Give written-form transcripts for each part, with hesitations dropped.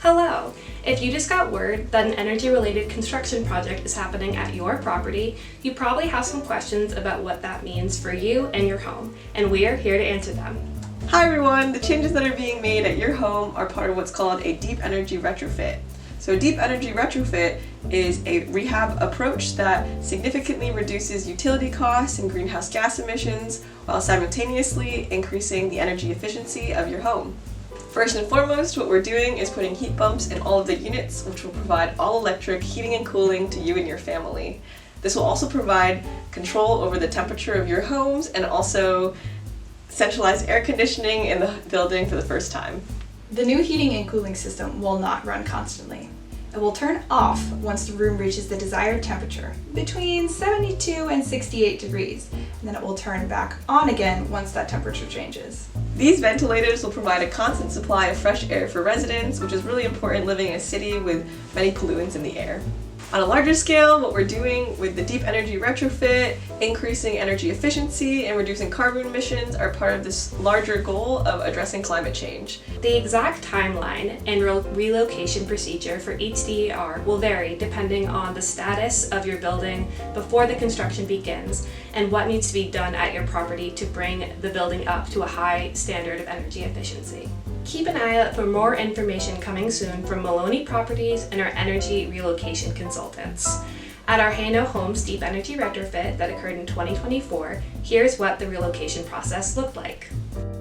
Hello! If you just got word that an energy-related construction project is happening at your property, you probably have some questions about what that means for you and your home, and we are here to answer them. Hi everyone! The changes that are being made at your home are part of what's called a Deep Energy Retrofit. So Deep Energy Retrofit is a rehab approach that significantly reduces utility costs and greenhouse gas emissions while simultaneously increasing the energy efficiency of your home. First and foremost, what we're doing is putting heat pumps in all of the units, which will provide all-electric heating and cooling to you and your family. This will also provide control over the temperature of your homes and also centralized air conditioning in the building for the first time. The new heating and cooling system will not run constantly. It will turn off once the room reaches the desired temperature, between 72 and 68 degrees, and then it will turn back on again once that temperature changes. These ventilators will provide a constant supply of fresh air for residents, which is really important living in a city with many pollutants in the air. On a larger scale, what we're doing with the Deep Energy Retrofit, increasing energy efficiency and reducing carbon emissions are part of this larger goal of addressing climate change. The exact timeline and relocation procedure for each DER will vary depending on the status of your building before the construction begins and what needs to be done at your property to bring the building up to a high standard of energy efficiency. Keep an eye out for more information coming soon from Maloney Properties and our energy relocation consultants. At our Hano Homes Deep Energy Retrofit that occurred in 2024, here's what the relocation process looked like.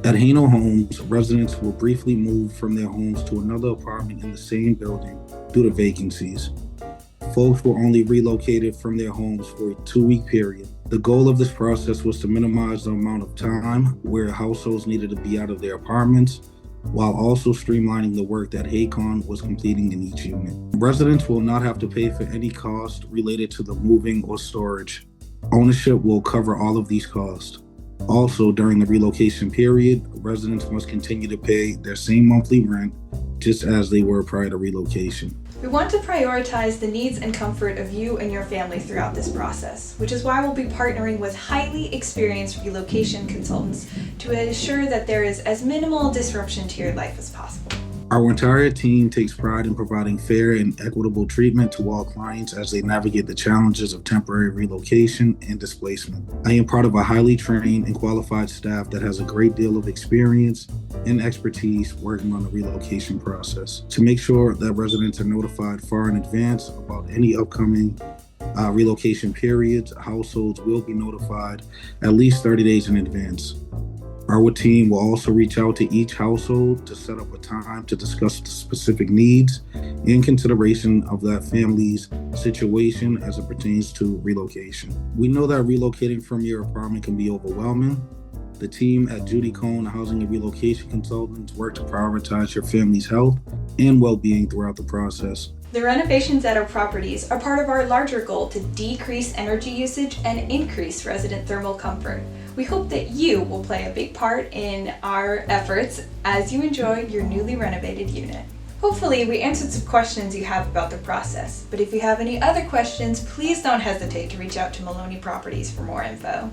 At Hano Homes, residents will briefly move from their homes to another apartment in the same building due to vacancies. Folks were only relocated from their homes for a 2-week period. The goal of this process was to minimize the amount of time where households needed to be out of their apartments, while also streamlining the work that Cohn was completing in each unit. Residents will not have to pay for any cost related to the moving or storage. Ownership will cover all of these costs. Also, during the relocation period, residents must continue to pay their same monthly rent just as they were prior to relocation. We want to prioritize the needs and comfort of you and your family throughout this process, which is why we'll be partnering with highly experienced relocation consultants to ensure that there is as minimal disruption to your life as possible. Our entire team takes pride in providing fair and equitable treatment to all clients as they navigate the challenges of temporary relocation and displacement. I am part of a highly trained and qualified staff that has a great deal of experience and expertise working on the relocation process. To make sure that residents are notified far in advance about any upcoming relocation periods, households will be notified at least 30 days in advance. Our team will also reach out to each household to set up a time to discuss the specific needs in consideration of that family's situation as it pertains to relocation. We know that relocating from your apartment can be overwhelming. The team at Judy, Cohn, Housing and Relocation Consultants work to prioritize your family's health and well-being throughout the process. The renovations at our properties are part of our larger goal to decrease energy usage and increase resident thermal comfort. We hope that you will play a big part in our efforts as you enjoy your newly renovated unit. Hopefully, we answered some questions you have about the process, but if you have any other questions, please don't hesitate to reach out to Maloney Properties for more info.